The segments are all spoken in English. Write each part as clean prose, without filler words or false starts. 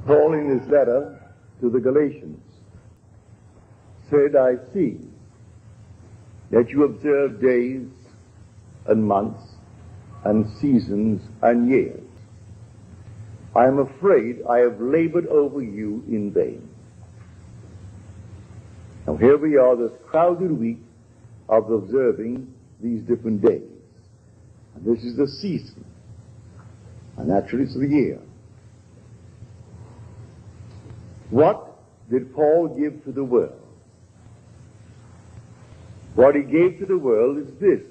Paul, in his letter to the Galatians, said, I see that you observe days and months and seasons and years. I am afraid I have labored over you in vain. Now here we are, this crowded week of observing these different days. And this is the season. And naturally it's the year. What did Paul give to the world? What he gave to the world is this,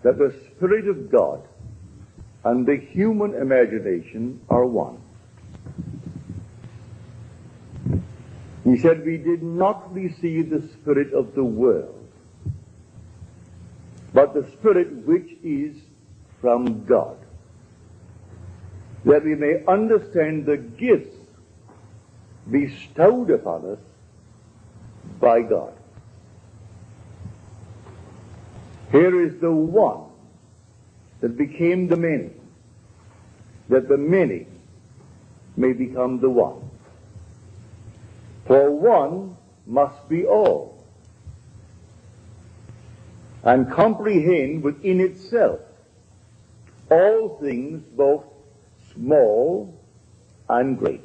that the Spirit of God and the human imagination are one. He said, we did not receive the spirit of the world, but the Spirit which is from God, that we may understand the gifts bestowed upon us by God. Here is the one that became the many, that the many may become the one. For one must be all, and comprehend within itself all things, both small and great.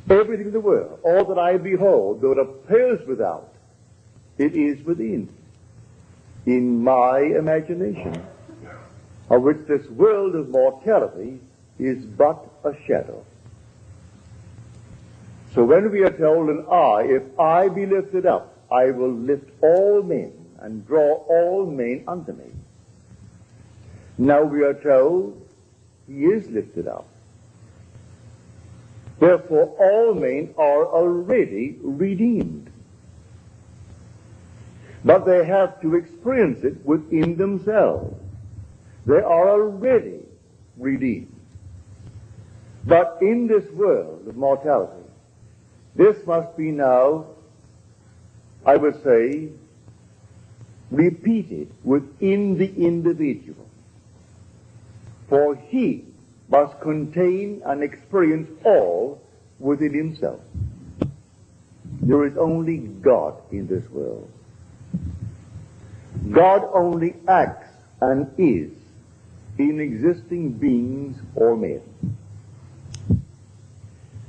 Everything in the world, all that I behold, though it appears without, it is within, in my imagination, of which this world of mortality is but a shadow. So when we are told, if I be lifted up, I will lift all men and draw all men unto me. Now we are told he is lifted up. Therefore all men are already redeemed. But they have to experience it within themselves. They are already redeemed. But in this world of mortality, this must be now, I would say, repeated within the individual. For he must contain and experience all within himself. There is only God in this world. God only acts and is in existing beings or men.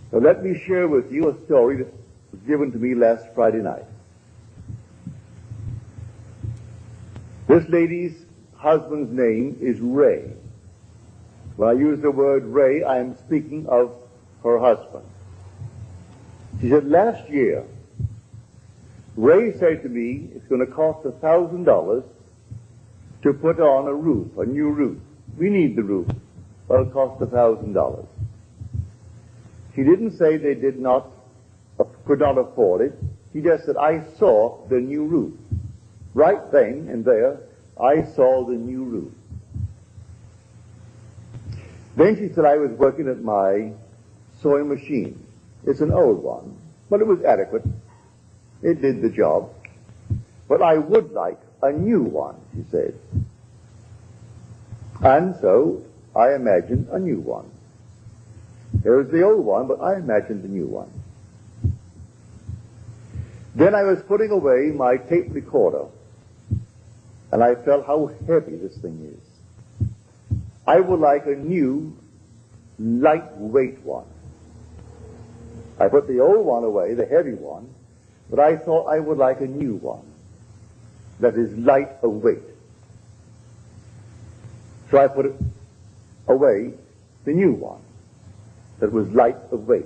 So let me share with you a story that was given to me last Friday night. This lady's husband's name is Ray. When I use the word Ray, I am speaking of her husband. She said, last year, Ray said to me, it's going to cost $1,000 to put on a roof, a new roof. We need the roof. Well, it cost $1,000. She didn't say they could not afford it. She just said, I saw the new roof. Right then and there, I saw the new roof. Then she said, I was working at my sewing machine. It's an old one, but it was adequate. It did the job. But I would like a new one, she said. And so I imagined a new one. There was the old one, but I imagined the new one. Then I was putting away my tape recorder, and I felt how heavy this thing is. I would like a new, lightweight one. I put the old one away, the heavy one, but I thought I would like a new one that is light of weight. So I put it away, the new one that was light of weight.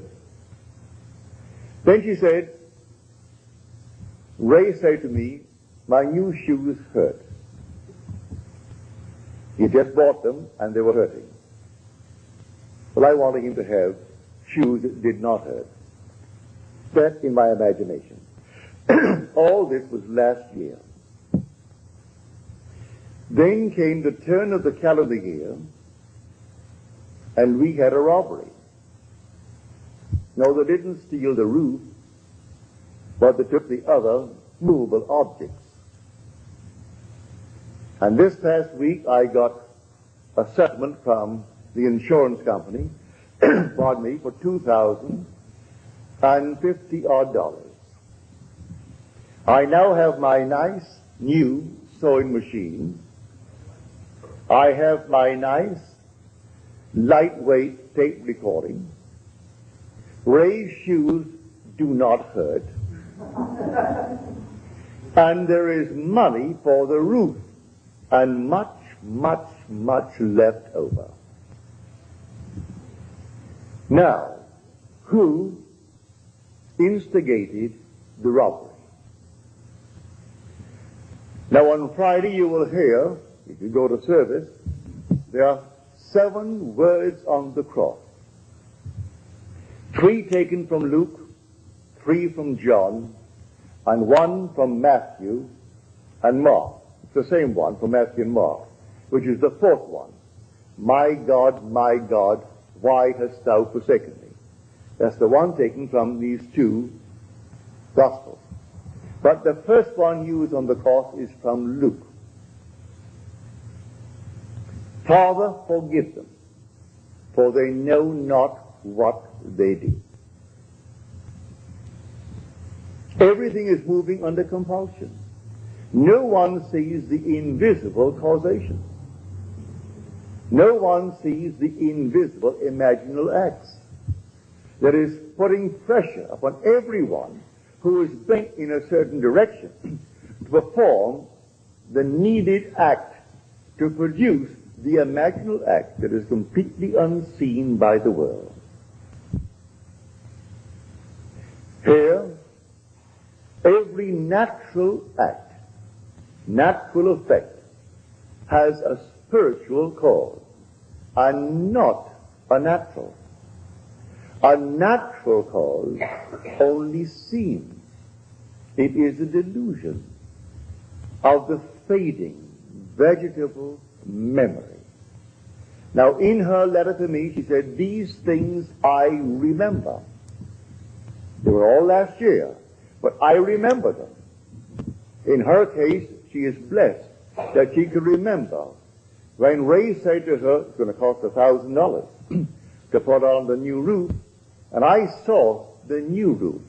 Then she said, Ray said to me, my new shoes hurt. He just bought them and they were hurting. Well, I wanted him to have shoes that did not hurt. That in my imagination. All this was last year. Then came the turn of the calendar year, and we had a robbery. No, they didn't steal the roof, but they took the other movable objects. And this past week I got a settlement from the insurance company pardon me, for $2,050. I now have my nice new sewing machine. I have my nice lightweight tape recording. Ray's shoes do not hurt. And there is money for the roof and much, much, much left over. Now, who instigated the robbery? Now on Friday you will hear, if you go to service, there are 7 words on the cross. 3 taken from Luke, 3 from John, and 1 from Matthew and Mark. It's the same one from Matthew and Mark, which is the 4th one. My God, why hast thou forsaken me? That's the one taken from these 2 Gospels. But the first one used on the cross is from Luke. Father, forgive them, for they know not what they do. Everything is moving under compulsion. No one sees the invisible causation. No one sees the invisible imaginal acts that is putting pressure upon everyone who is bent in a certain direction to perform the needed act to produce the imaginal act that is completely unseen by the world. Here, every natural act, natural effect, has a spiritual cause and not a natural. A natural cause only seems. It is a delusion of the fading vegetable memory. Now, in her letter to me, she said, these things I remember. They were all last year, but I remember them. In her case, she is blessed that she could remember when Ray said to her, it's going to cost $1,000 to put on the new roof, and I saw the new roof.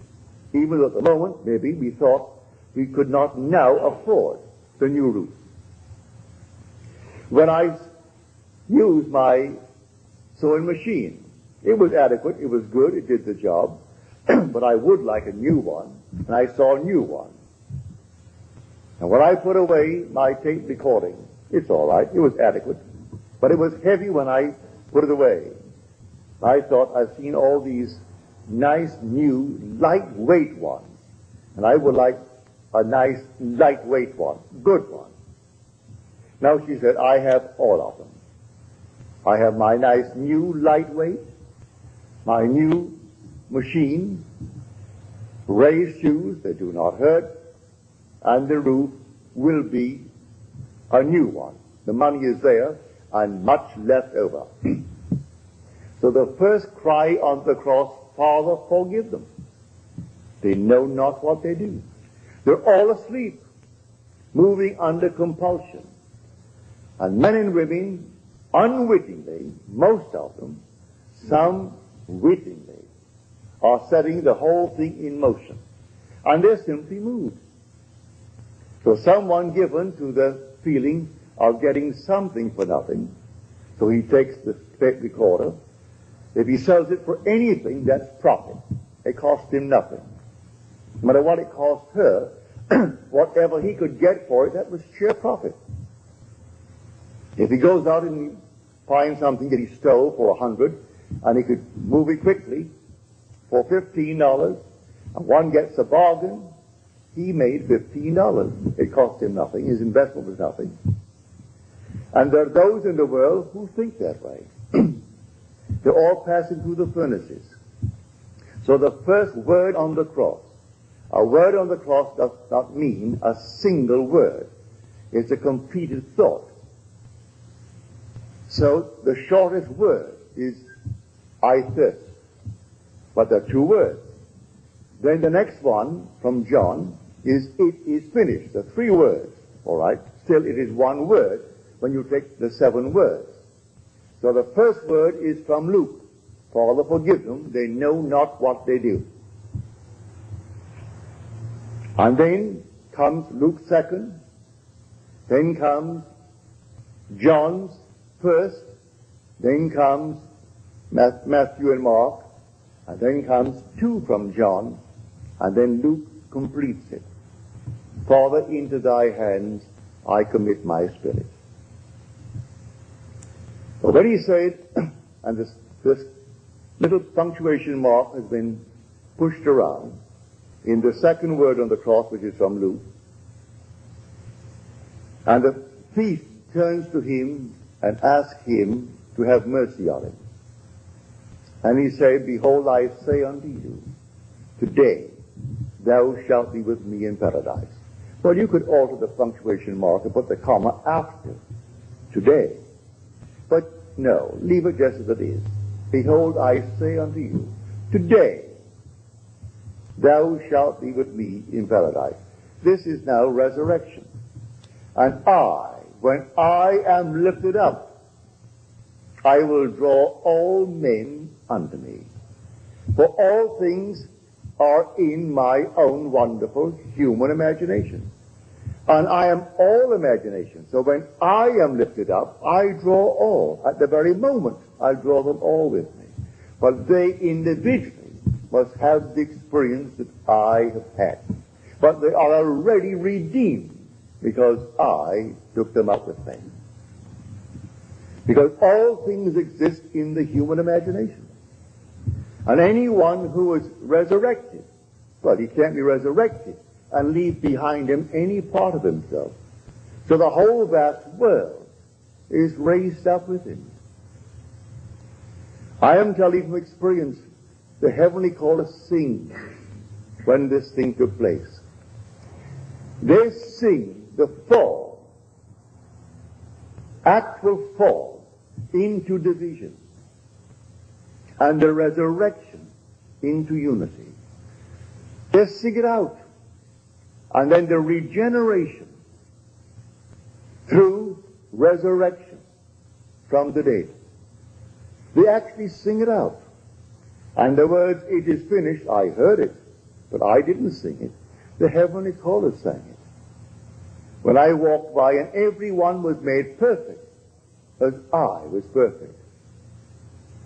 Even though at the moment, maybe, we thought we could not now afford the new roof. When I used my sewing machine, it was adequate, it was good, it did the job, but I would like a new one, and I saw a new one. And when I put away my tape recording, it's all right, it was adequate, but it was heavy when I put it away. I thought, I've seen all these nice, new, lightweight ones, and I would like a nice, lightweight one, good one. Now she said, I have all of them. I have my nice, new, lightweight, my new machine, Ray's shoes, they do not hurt, and the roof will be a new one. The money is there, and much left over. So the first cry on the cross, Father, forgive them. They know not what they do. They're all asleep, moving under compulsion. And men and women, unwittingly, most of them, some wittingly, are setting the whole thing in motion. And they're simply moved. So someone given to the feeling of getting something for nothing, so he takes the tape recorder. If he sells it for anything, that's profit. It costs him nothing. No matter what it cost her, whatever he could get for it, that was sheer profit. If he goes out and finds something that he stole for $100, and he could move it quickly for $15, and one gets a bargain, he made $15. It cost him nothing. His investment was nothing. And there are those in the world who think that way. They're all passing through the furnaces. So the first word on the cross, a word on the cross does not mean a single word. It's a completed thought. So the shortest word is, I thirst. But there are 2 words. Then the next one from John is, it is finished. There are 3 words. All right? Still, it is 1 word when you take the 7 words. So the first word is from Luke, Father, forgive them, they know not what they do. And then comes Luke's second, then comes John's first, then comes Matthew and Mark, and then comes 2 from John, and then Luke completes it. Father, into thy hands I commit my spirit. But when he said, and this little punctuation mark has been pushed around in the second word on the cross, which is from Luke, and the thief turns to him and asks him to have mercy on him. And he said, behold, I say unto you, today thou shalt be with me in paradise. Well, you could alter the punctuation mark and put the comma after today. But no, leave it just as it is. Behold, I say unto you, today thou shalt be with me in paradise. This is now resurrection. And when I am lifted up, I will draw all men unto me. For all things are in my own wonderful human imagination. And I am all imagination. So when I am lifted up, I draw all. At the very moment, I draw them all with me. But they individually must have the experience that I have had. But they are already redeemed because I took them up with me. Because all things exist in the human imagination. And anyone who is resurrected, well, he can't be resurrected and leave behind him any part of himself. So the whole vast world is raised up with him. I am telling from experience, the heavenly chorus sing when this thing took place. They sing the fall, actual fall into division, and the resurrection into unity. They sing it out. And then the regeneration through resurrection from the dead. They actually sing it out. And the words, it is finished, I heard it, but I didn't sing it. The heavenly chorus sang it. When I walked by and everyone was made perfect, as I was perfect.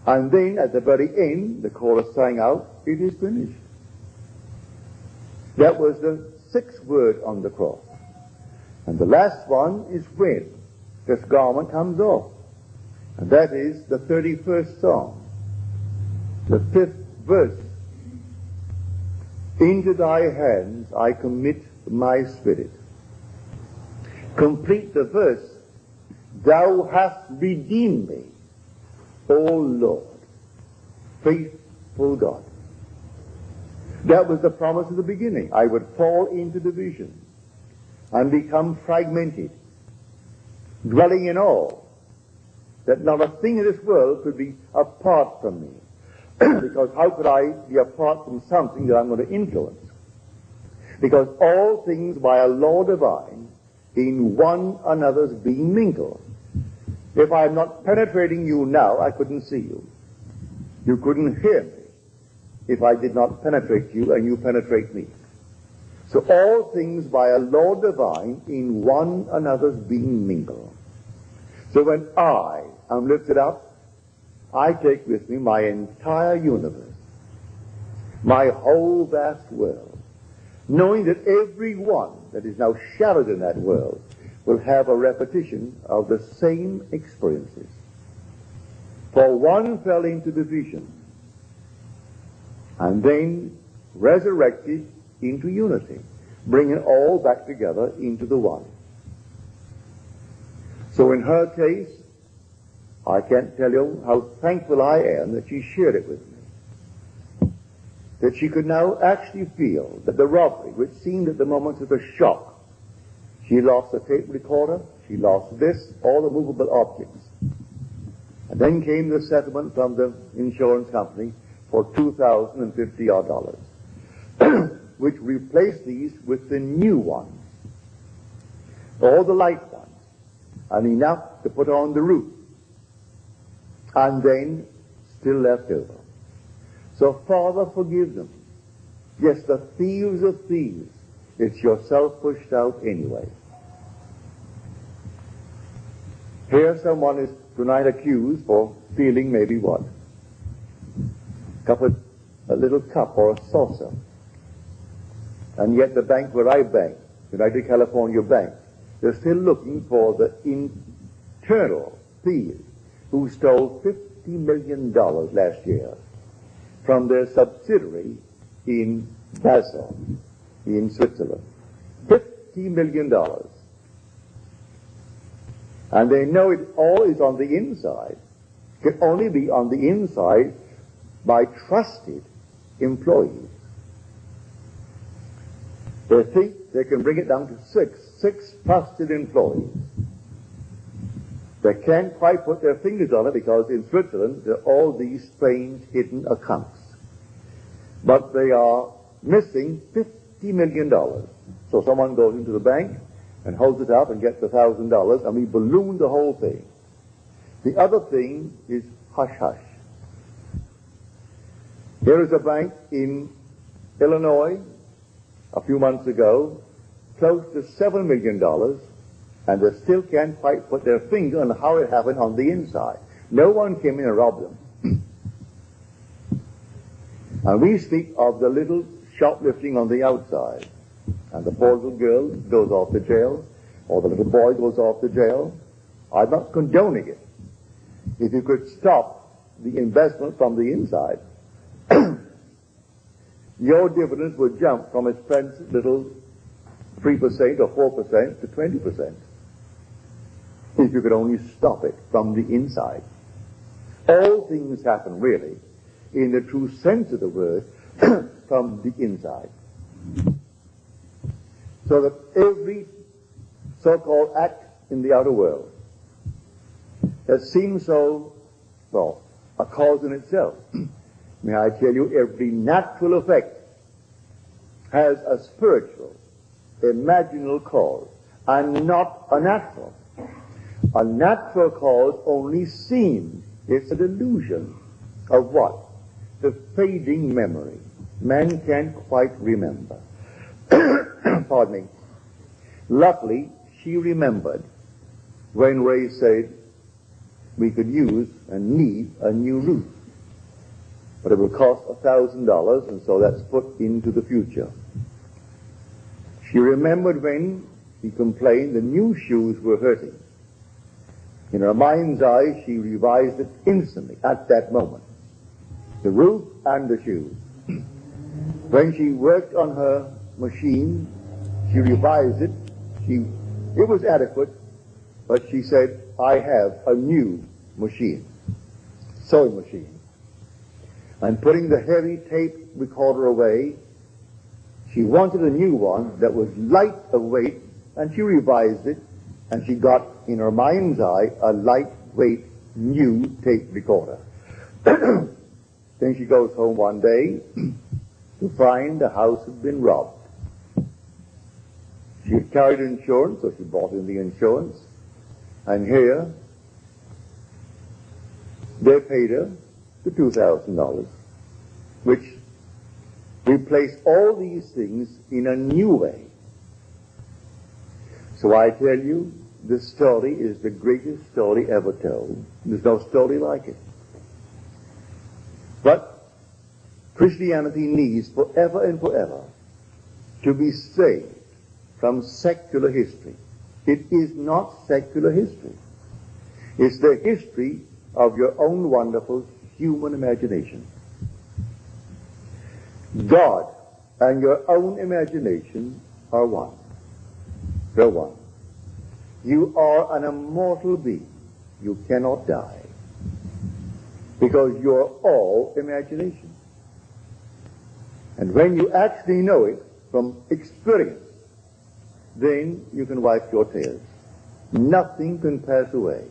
And then at the very end, the chorus sang out, it is finished. That was the 6th word on the cross. And the last one is when this garment comes off. And that is the 31st Psalm, the 5th verse. Into thy hands I commit my spirit. Complete the verse, thou hast redeemed me, O Lord, faithful God. That was the promise of the beginning. I would fall into division and become fragmented, dwelling in awe that not a thing in this world could be apart from me. Because how could I be apart from something that I'm going to influence? Because all things by a law divine in one another's being mingled. If I'm not penetrating you now, I couldn't see you. You couldn't hear me if I did not penetrate you and you penetrate me. So all things by a law divine in one another's being mingled. So when I am lifted up, I take with me my entire universe, my whole vast world, knowing that every one that is now shadowed in that world will have a repetition of the same experiences. For one fell into division, and then resurrected into unity, bringing all back together into the one. So in her case, I can't tell you how thankful I am that she shared it with me. That she could now actually feel that the robbery, which seemed at the moment of a shock, she lost the tape recorder, she lost this, all the movable objects. And then came the settlement from the insurance company for $2,050, which replaced these with the new ones, all the light ones, and enough to put on the roof. And then still left over. So, Father, forgive them. Yes, the thieves of thieves. It's yourself pushed out anyway. Here someone is tonight accused for stealing maybe what? A little cup or a saucer. And yet the bank where I bank, United California Bank, they're still looking for the internal thieves who stole $50 million last year from their subsidiary in Basel, in Switzerland. $50 million. And they know it all is on the inside. It can only be on the inside by trusted employees. They think they can bring it down to six trusted employees. They can't quite put their fingers on it because in Switzerland there are all these strange hidden accounts. But they are missing $50 million. So someone goes into the bank and holds it up and gets $1,000, and we balloon the whole thing. The other thing is hush-hush. Here is a bank in Illinois a few months ago, close to $7 million, and they still can't quite put their finger on how it happened on the inside. No one came in and robbed them. And we speak of the little shoplifting on the outside. And the poor little girl goes off to jail, or the little boy goes off to jail. I'm not condoning it. If you could stop the investment from the inside, your dividends would jump from its present little 3% or 4% to 20%. If you could only stop it from the inside. All things happen, really, in the true sense of the word, from the inside. So that every so-called act in the outer world that seems so, well, a cause in itself. May I tell you, every natural effect has a spiritual, imaginal cause, and not a natural. A natural cause only seems, it's a delusion of what? The fading memory. Man can't quite remember. Pardon me. Luckily, she remembered when Ray said we could use and need a new roof. But it will cost $1,000, and so that's put into the future. She remembered when he complained the new shoes were hurting. In her mind's eye, she revised it instantly, at that moment. The roof and the shoes. When she worked on her machine, she revised it. It was adequate, but she said, I have a new machine, sewing machine. And putting the heavy tape recorder away, she wanted a new one that was light of weight, and she revised it, and she got, in her mind's eye, a lightweight new tape recorder. Then she goes home one day to find the house had been robbed. She had carried insurance, so she brought in the insurance, and here they paid her the $2,000, which replaced all these things in a new way. So I tell you, this story is the greatest story ever told. There's no story like it. But Christianity needs forever and forever to be saved from secular history. It is not secular history. It's the history of your own wonderful human imagination. God and your own imagination are one. They're one. You are an immortal being. You cannot die. Because you're all imagination. And when you actually know it from experience, then you can wipe your tears. Nothing can pass away.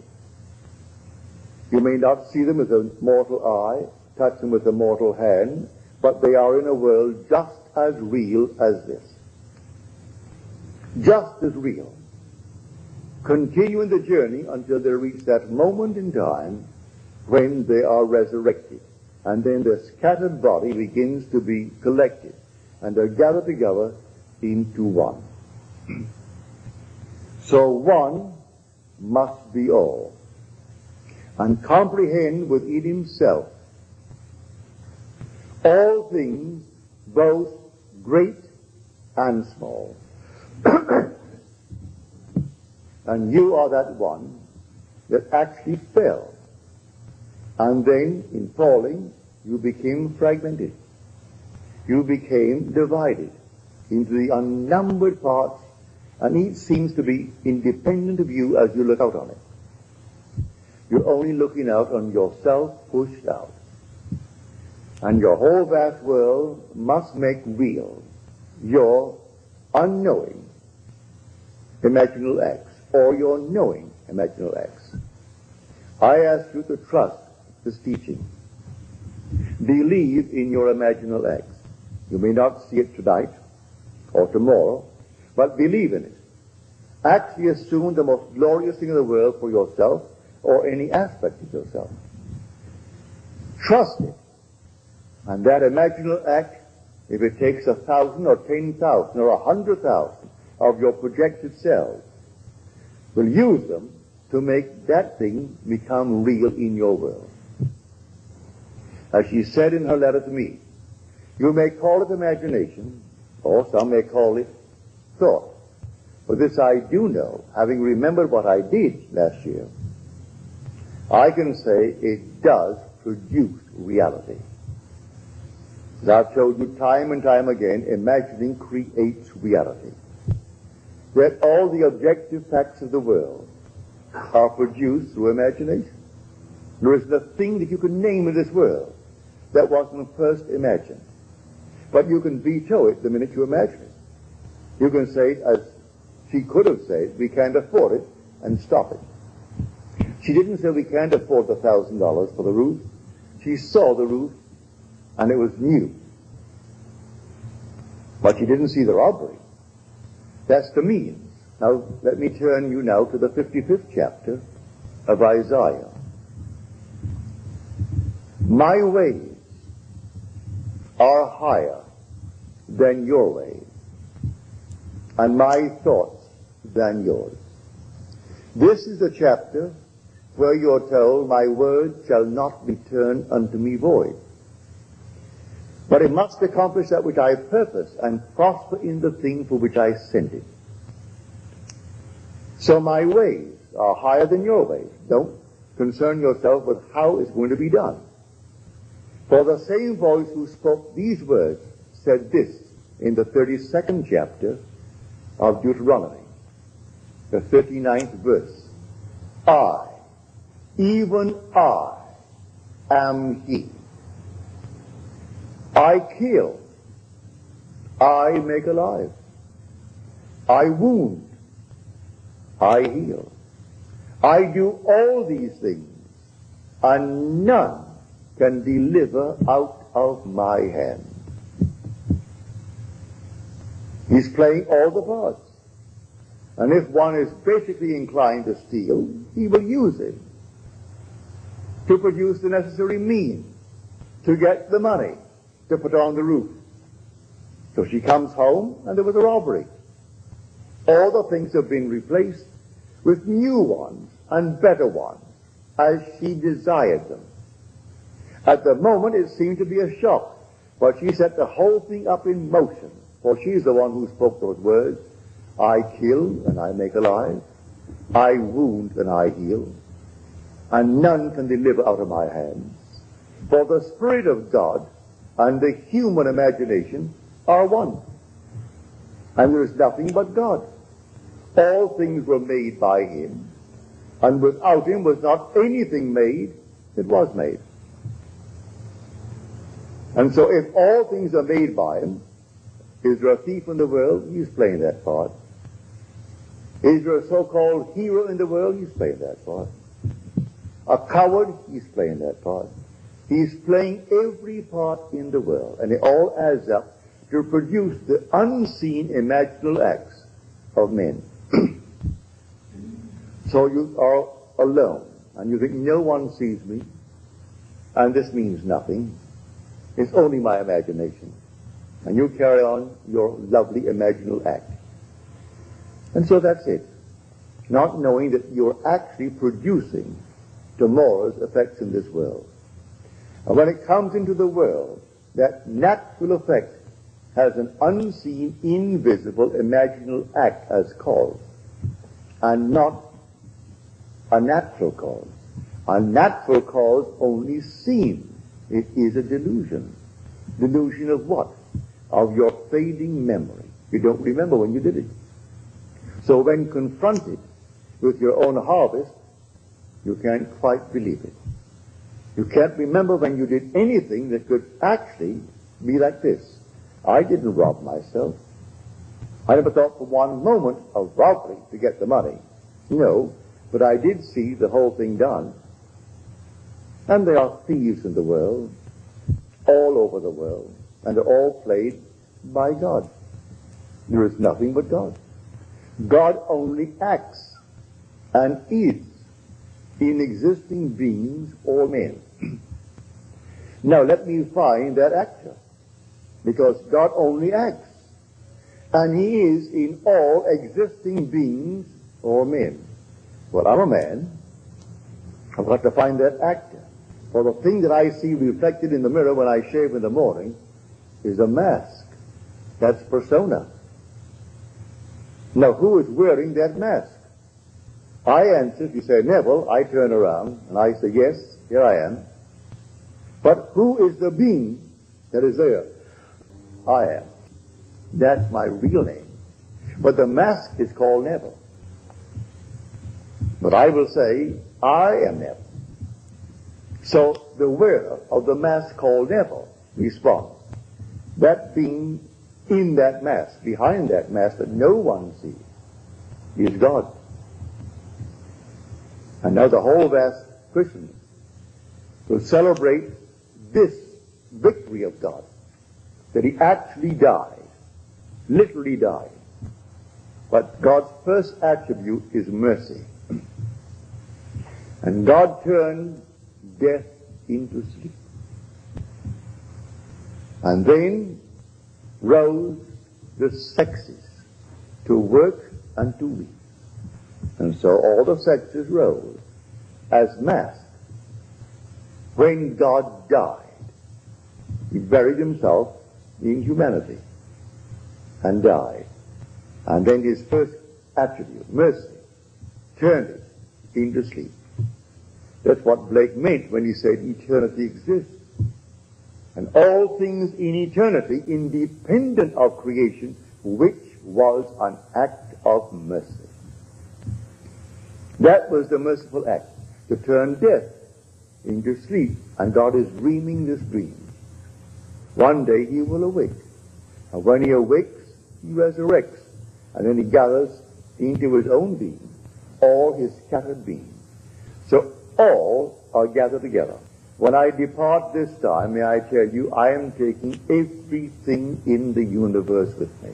You may not see them with a mortal eye, touch them with a mortal hand, but they are in a world just as real as this. Just as real. Continuing the journey until they reach that moment in time when they are resurrected. And then the scattered body begins to be collected, and they're gathered together into one. So one must be all, and comprehend within himself all things, both great and small. And you are that one that actually fell. And then, in falling, you became fragmented. You became divided into the unnumbered parts, and each seems to be independent of you as you look out on it. You're only looking out on yourself pushed out. And your whole vast world must make real your unknowing imaginal acts, or your knowing imaginal acts. I ask you to trust this teaching. Believe in your imaginal acts. You may not see it tonight or tomorrow, but believe in it. Actually assume the most glorious thing in the world for yourself or any aspect of yourself. Trust it. And that imaginal act, if it takes 1,000 or 10,000 or 100,000 of your projected selves, will use them to make that thing become real in your world. As she said in her letter to me, you may call it imagination, or some may call it thought. But this I do know, having remembered what I did last year, I can say it does produce reality. As I've told you time and time again, imagining creates reality. That all the objective facts of the world are produced through imagination. There isn't a thing that you can name in this world that wasn't first imagined. But you can veto it the minute you imagine it. You can say, as she could have said, we can't afford it, and stop it. She didn't say we can't afford the $1,000 for the roof. She saw the roof, and it was new. But she didn't see the robbery. That's the means. Now, let me turn you now to the 55th chapter of Isaiah. My ways are higher than your ways, and my thoughts than yours. This is the chapter where you're told, my word shall not return unto me void, but it must accomplish that which I purpose and prosper in the thing for which I sent it. So my ways are higher than your ways. Don't concern yourself with how it's going to be done. For the same voice who spoke these words said this in the 32nd chapter of Deuteronomy, the 39th verse. I, even I, am he. I kill, I make alive. I wound, I heal. I do all these things, and none can deliver out of my hand. He's playing all the parts. And if one is basically inclined to steal, he will use it to produce the necessary means to get the money to put on the roof. So she comes home, and there was a robbery. All the things have been replaced with new ones and better ones, as she desired them. At the moment, it seemed to be a shock, but she set the whole thing up in motion, for she's the one who spoke those words. I kill, and I make alive. I wound, and I heal. And none can deliver out of my hands. For the Spirit of God and the human imagination are one. And there is nothing but God. All things were made by him, and without him was not anything made that was made. And so if all things are made by him, is there a thief in the world? He's playing that part. Is there a so-called hero in the world? He's playing that part. A coward? He's playing that part. He's playing every part in the world, and it all adds up to produce the unseen imaginal acts of men. So you are alone, and you think no one sees me, and this means nothing. It's only my imagination. And you carry on your lovely imaginal act. And so that's it. Not knowing that you're actually producing tomorrow's effects in this world. And when it comes into the world, that natural effect has an unseen, invisible, imaginal act as cause, and not a natural cause. A natural cause only seen. It is a delusion. Delusion of what? Of your fading memory. You don't remember when you did it. So when confronted with your own harvest, you can't quite believe it. You can't remember when you did anything that could actually be like this. I didn't rob myself. I never thought for one moment of robbery to get the money. No, but I did see the whole thing done. And there are thieves in the world, all over the world, and they're all played by God. There is nothing but God. God only acts and is in existing beings or men. Now let me find that actor, because God only acts, and he is in all existing beings or men. Well, I'm a man. I've got to find that actor. For the thing that I see reflected in the mirror when I shave in the morning is a mask. That's persona. Now, who is wearing that mask? I answer, if you say, Neville, I turn around and I say, yes, here I am. But who is the being that is there? I am. That's my real name. But the mask is called Neville. But I will say, I am Neville. So the wearer of the mask called Neville responds. That being in that mask, behind that mask that no one sees, is God. And now the whole vast Christians will celebrate this victory of God, that he actually died, literally died. But God's first attribute is mercy. And God turned death into sleep. And then rose the sexes to work and to weep. And so all the sexes rose as masks. When God died, he buried himself in humanity and died. And then his first attribute, mercy, turned it into sleep. That's what Blake meant when he said eternity exists. And all things in eternity independent of creation, which was an act of mercy. That was the merciful act, to turn death into sleep. And God is dreaming this dream. One day he will awake. And when he awakes, he resurrects. And then he gathers into his own being all his scattered beings. So all are gathered together. When I depart this time, may I tell you, I am taking everything in the universe with me.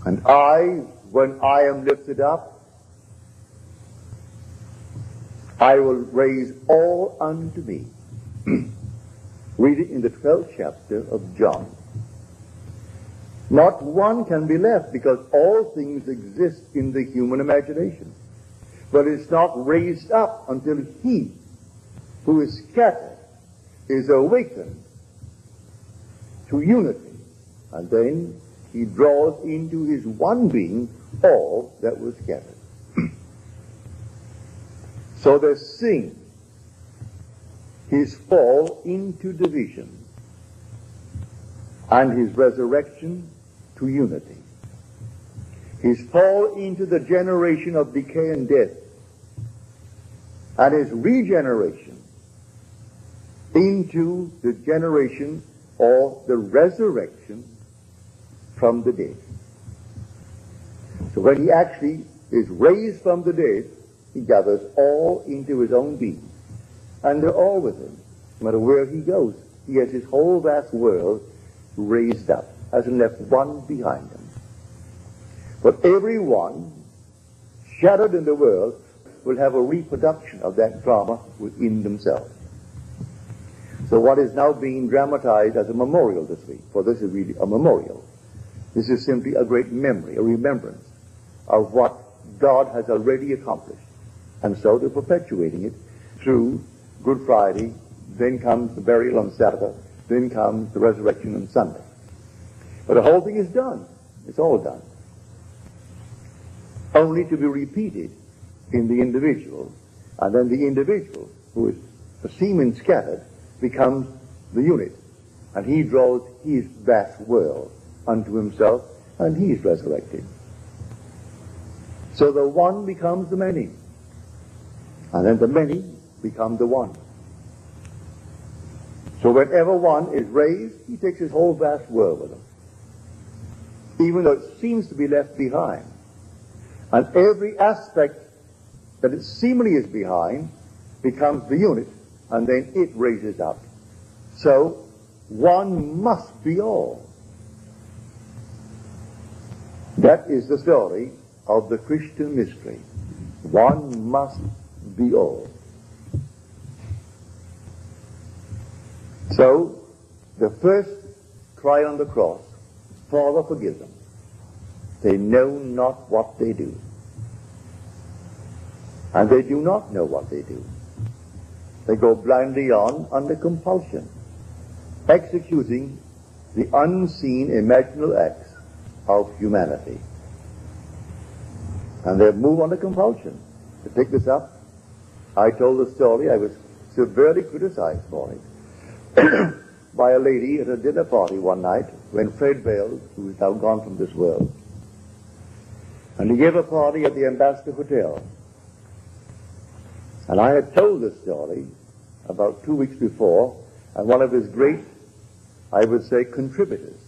And when I am lifted up, I will raise all unto me. Read it in the 12th chapter of John. Not one can be left, because all things exist in the human imagination. But it's not raised up until he who is scattered is awakened to unity. And then he draws into his one being all that was scattered. So there's sin, his fall into division, and his resurrection to unity. His fall into the generation of decay and death, and his regeneration into the generation or the resurrection from the dead. So when he actually is raised from the dead, he gathers all into his own being. And they're all with him. No matter where he goes, he has his whole vast world raised up, hasn't left one behind him. But everyone shattered in the world will have a reproduction of that drama within themselves. So what is now being dramatized as a memorial this week, for this is really a memorial. This is simply a great memory, a remembrance of what God has already accomplished. And so they're perpetuating it through Good Friday, then comes the burial on Saturday, then comes the resurrection on Sunday. But the whole thing is done. It's all done. Only to be repeated in the individual, and then the individual, who is a semen scattered, becomes the unit, and he draws his vast world unto himself, and he is resurrected. So the one becomes the many, and then the many become the one. So whenever one is raised, he takes his whole vast world with him, even though it seems to be left behind. And every aspect that it seemingly is behind becomes the unit, and then it raises up. So one must be all. That is the story of the Christian mystery. One must be all. So the first cry on the cross, Father, forgive them. They know not what they do. And they do not know what they do. They go blindly on under compulsion, executing the unseen imaginal acts of humanity. And they move under compulsion. To pick this up, I told the story. I was severely criticized for it by a lady at a dinner party one night when Fred Bales, who is now gone from this world, and he gave a party at the Ambassador Hotel. And I had told this story about 2 weeks before, and one of his great, I would say, contributors,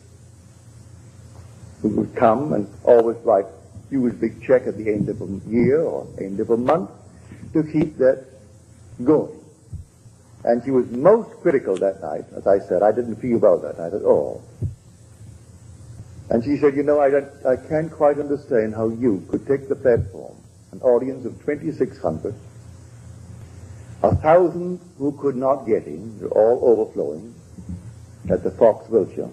who would come and always write a huge big check at the end of a year or end of a month to keep that going. And she was most critical that night. As I said, I didn't feel well that night at all. And she said, you know, I can't quite understand how you could take the platform, an audience of 2,600, 1,000 who could not get in, they're all overflowing, at the Fox Wilshire,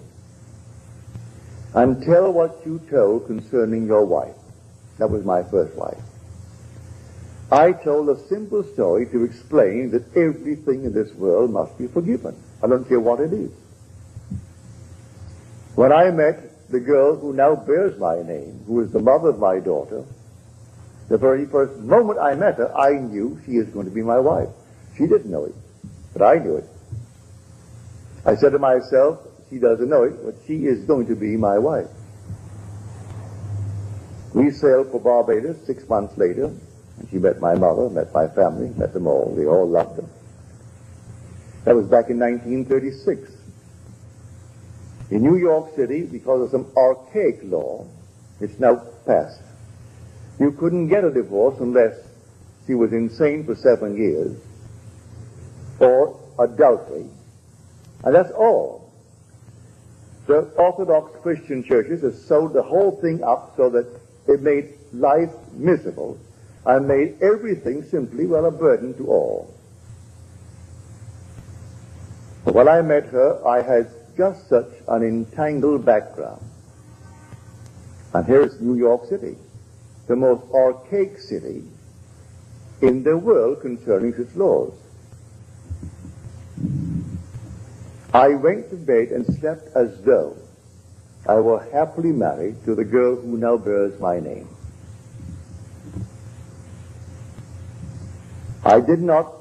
and tell what you told concerning your wife. That was my first wife. I told a simple story to explain that everything in this world must be forgiven. I don't care what it is. When I met the girl who now bears my name, who is the mother of my daughter, the very first moment I met her, I knew she is going to be my wife. She didn't know it, but I knew it. I said to myself, she doesn't know it, but she is going to be my wife. We sailed for Barbados 6 months later, and she met my mother, met my family, met them all. They all loved her. That was back in 1936. In New York City, because of some archaic law, it's now passed, you couldn't get a divorce unless she was insane for 7 years, or adultery, and that's all. The Orthodox Christian churches have sewed the whole thing up so that it made life miserable and made everything simply, well, a burden to all. But when I met her, I had just such an entangled background. And here is New York City, the most archaic city in the world concerning its laws. I went to bed and slept as though I were happily married to the girl who now bears my name. I did not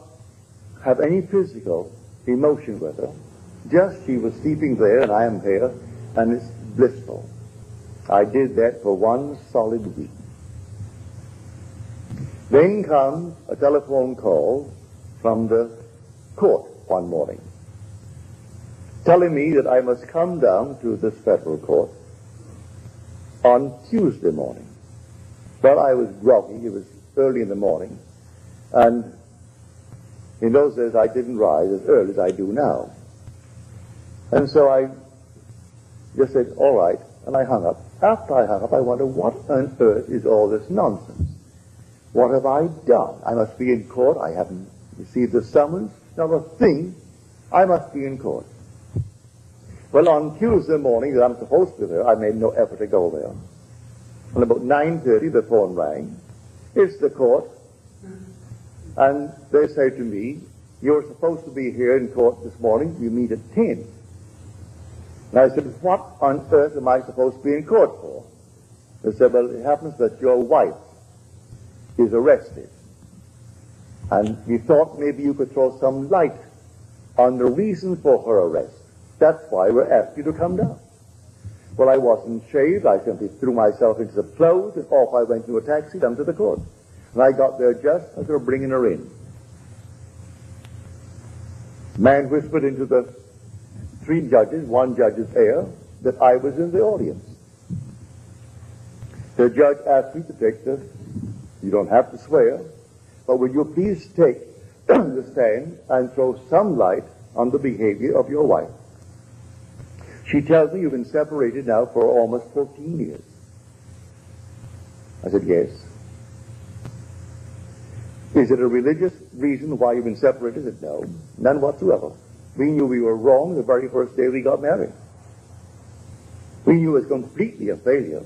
have any physical emotion with her. Just she was sleeping there and I am here, and it's blissful. I did that for 1 solid week. Then comes a telephone call from the court one morning, telling me that I must come down to this federal court on Tuesday morning. Well, I was groggy. It was early in the morning. And in those days, I didn't rise as early as I do now. And so I just said, all right, and I hung up. After I hung up, I wondered, what on earth is all this nonsense? What have I done? I must be in court. I haven't received the summons. Not a thing. I must be in court. Well, on Tuesday morning that I'm supposed to be there, I made no effort to go there. And about 9:30, the phone rang. It's the court. And they say to me, you're supposed to be here in court this morning. You meet at 10. And I said, what on earth am I supposed to be in court for? They said, well, it happens that your wife is arrested. And we thought maybe you could throw some light on the reason for her arrest. That's why we're asking you to come down. Well, I wasn't shaved. I simply threw myself into some clothes and off I went to a taxi down to the court. And I got there just as they were bringing her in. Man whispered into the three judges, one judge's ear, that I was in the audience. The judge asked me to take the, you don't have to swear, but will you please take the stand and throw some light on the behavior of your wife? She tells me you've been separated now for almost 14 years. I said, yes. Is it a religious reason why you've been separated? I said, no, none whatsoever. We knew we were wrong the very first day we got married. We knew it was completely a failure.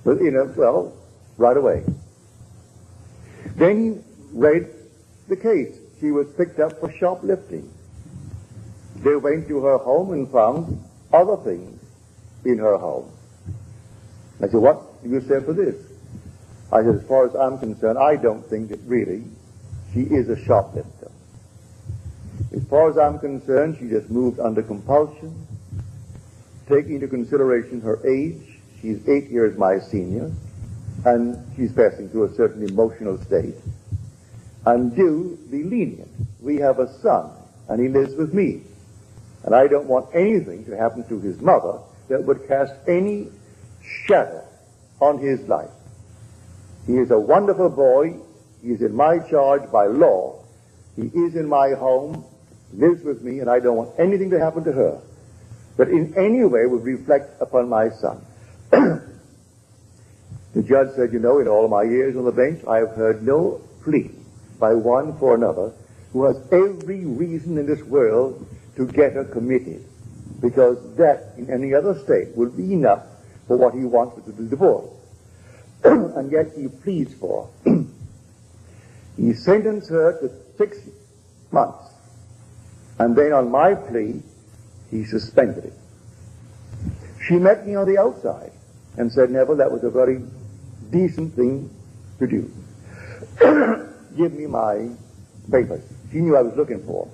But, right away. Then he read the case. She was picked up for shoplifting. They went to her home and found other things in her home. I said, what do you say for this? I said, as far as I'm concerned, I don't think that really she is a shoplifter. As far as I'm concerned, she just moved under compulsion, taking into consideration her age. She's 8 years my senior, and she's passing through a certain emotional state. And do be lenient. We have a son, and he lives with me. And I don't want anything to happen to his mother that would cast any shadow on his life. He is a wonderful boy. He is in my charge by law. He is in my home, lives with me, and I don't want anything to happen to her that in any way would reflect upon my son. The judge said, in all of my years on the bench, I have heard no plea by one for another who has every reason in this world to get her committed, because that in any other state would be enough for what he wants, which is the divorce. And yet he pleads for. He sentenced her to 6 months. And then on my plea, he suspended it. She met me on the outside and said, Neville, that was a very decent thing to do. Give me my papers. She knew I was looking for.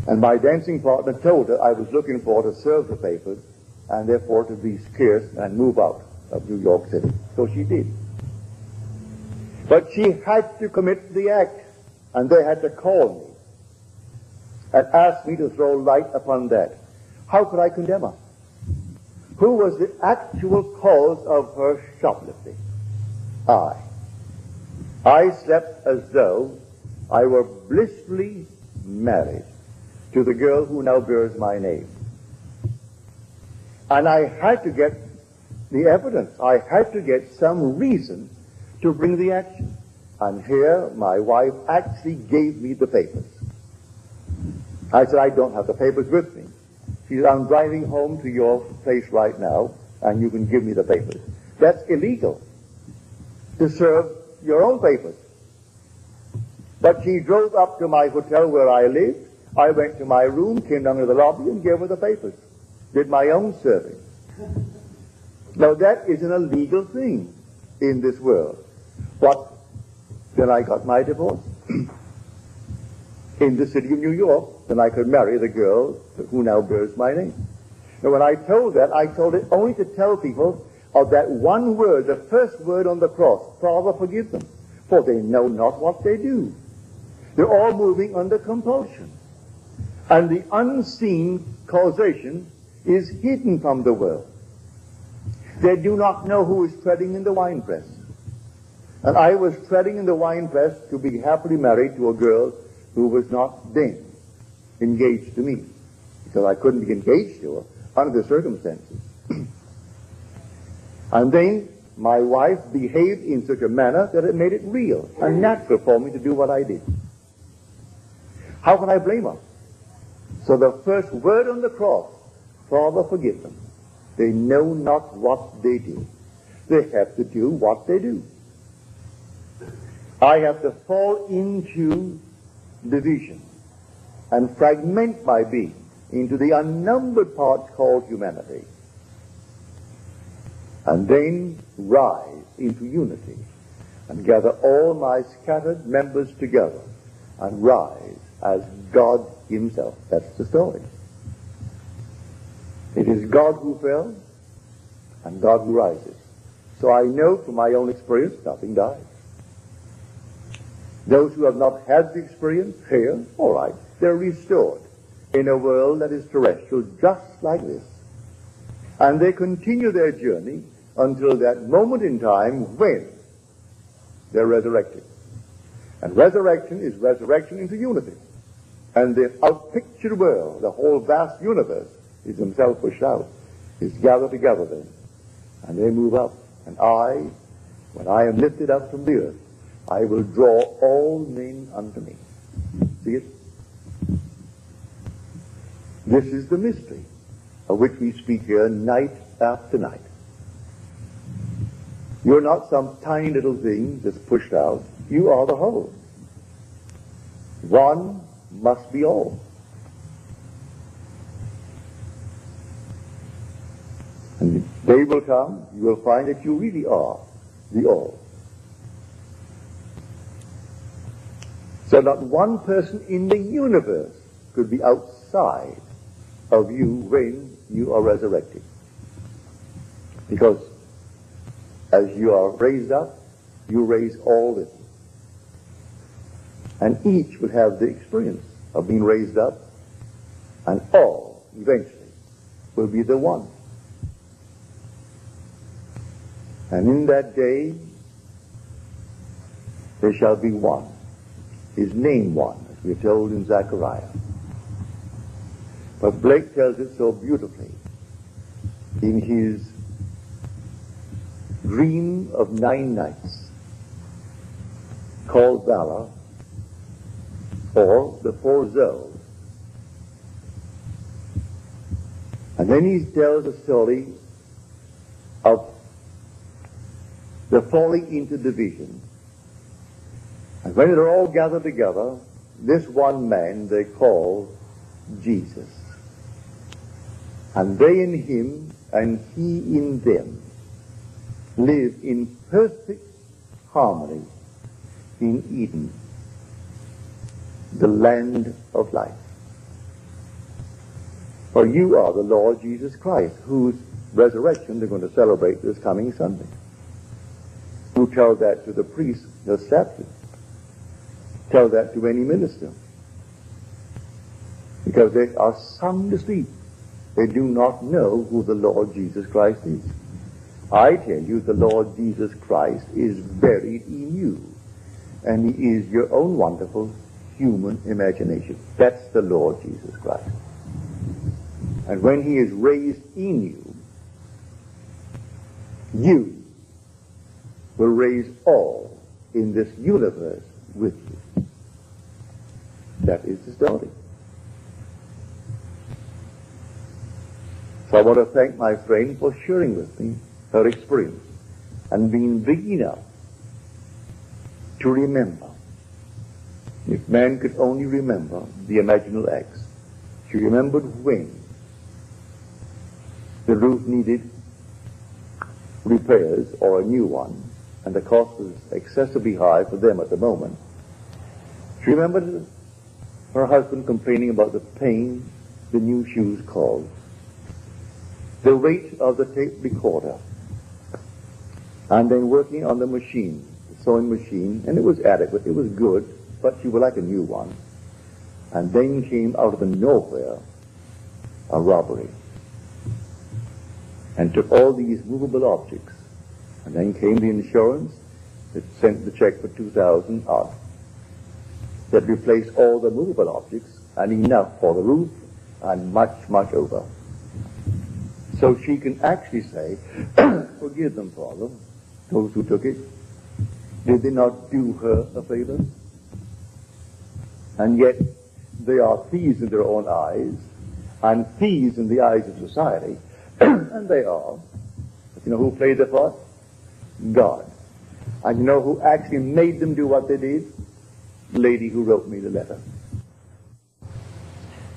And my dancing partner told her I was looking for to serve the papers and therefore to be scarce and move out of New York City. So she did. But she had to commit the act, and they had to call me and ask me to throw light upon that. How could I condemn her? Who was the actual cause of her shoplifting? I slept as though I were blissfully married to the girl who now bears my name. And I had to get the evidence. I had to get some reason to bring the action. And here my wife actually gave me the papers. I said, I don't have the papers with me. She said, I'm driving home to your place right now, and you can give me the papers. That's illegal, to serve your own papers. But she drove up to my hotel where I lived. I went to my room, came down to the lobby, and gave her the papers. Did my own serving. Now that is an illegal thing in this world. But then I got my divorce in the city of New York. Then I could marry the girl who now bears my name. Now when I told that, I told it only to tell people of that one word, the first word on the cross, Father, forgive them, for they know not what they do. They're all moving under compulsion. And the unseen causation is hidden from the world. They do not know who is treading in the winepress. And I was treading in the winepress to be happily married to a girl who was not then engaged to me, because I couldn't be engaged to her under the circumstances. And then my wife behaved in such a manner that it made it real and natural for me to do what I did. How can I blame her? So the first word on the cross, Father, forgive them. They know not what they do. They have to do what they do. I have to fall into division and fragment my being into the unnumbered parts called humanity, and then rise into unity and gather all my scattered members together and rise as God himself. That's the story. It is God who fell and God who rises. So I know from my own experience, nothing dies. Those who have not had the experience here, all right, they're restored in a world that is terrestrial, just like this. And they continue their journey until that moment in time when they're resurrected. And resurrection is resurrection into unity. And the outpictured world, the whole vast universe, is himself pushed out, is gathered together then. And they move up. And I, when I am lifted up from the earth, I will draw all men unto me. See it? This is the mystery of which we speak here night after night. You're not some tiny little thing that's pushed out. You are the whole. One must be all. And the day will come, you will find that you really are the all. So not one person in the universe could be outside of you when you are resurrected. Because as you are raised up, you raise all living. And each will have the experience of being raised up, and all, eventually, will be the one. And in that day, there shall be one. His name one, as we are told in Zachariah. But Blake tells it so beautifully in his dream of 9 nights, called Valor, or the 4 Zoes. And then he tells a story of the falling into division. And when they're all gathered together, this one man they call Jesus. And they in him and he in them live in perfect harmony in Eden, the land of life. For you are the Lord Jesus Christ, whose resurrection they're going to celebrate this coming Sunday. Who tell that to the priest, the Sabbath? Tell that to any minister. Because they are sound asleep. They do not know who the Lord Jesus Christ is. I tell you, the Lord Jesus Christ is buried in you. And he is your own wonderful human imagination. That's the Lord Jesus Christ. And when he is raised in you, you will raise all in this universe with you. That is the story. So I want to thank my friend for sharing with me her experience and being big enough to remember. If man could only remember the imaginal acts. She remembered when the roof needed repairs or a new one, and the cost was excessively high for them at the moment. She remembered her husband complaining about the pain the new shoes caused, the weight of the tape recorder, and then working on the machine, the sewing machine, and it was adequate, it was good, but she would like a new one. And then came out of the nowhere a robbery, and took all these movable objects. And then came the insurance that sent the check for $2,000 odd, that replaced all the movable objects and enough for the roof and much, much over. So she can actually say, forgive them, Father, those who took it? Did they not do her a favor? And yet they are thieves in their own eyes, and thieves in the eyes of society, and they are. But you know who played the part? God. And you know who actually made them do what they did? The lady who wrote me the letter.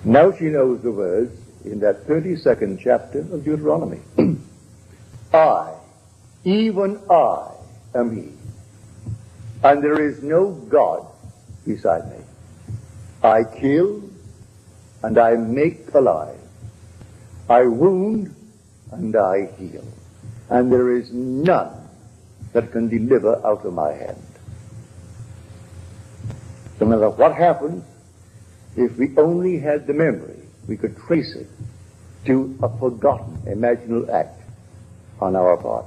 Now she knows the words in that 32nd chapter of Deuteronomy. I, even I, am he, and there is no God beside me. I kill, and I make alive. I wound, and I heal. And there is none that can deliver out of my hand. No matter what happens, if we only had the memory, we could trace it to a forgotten imaginal act on our part.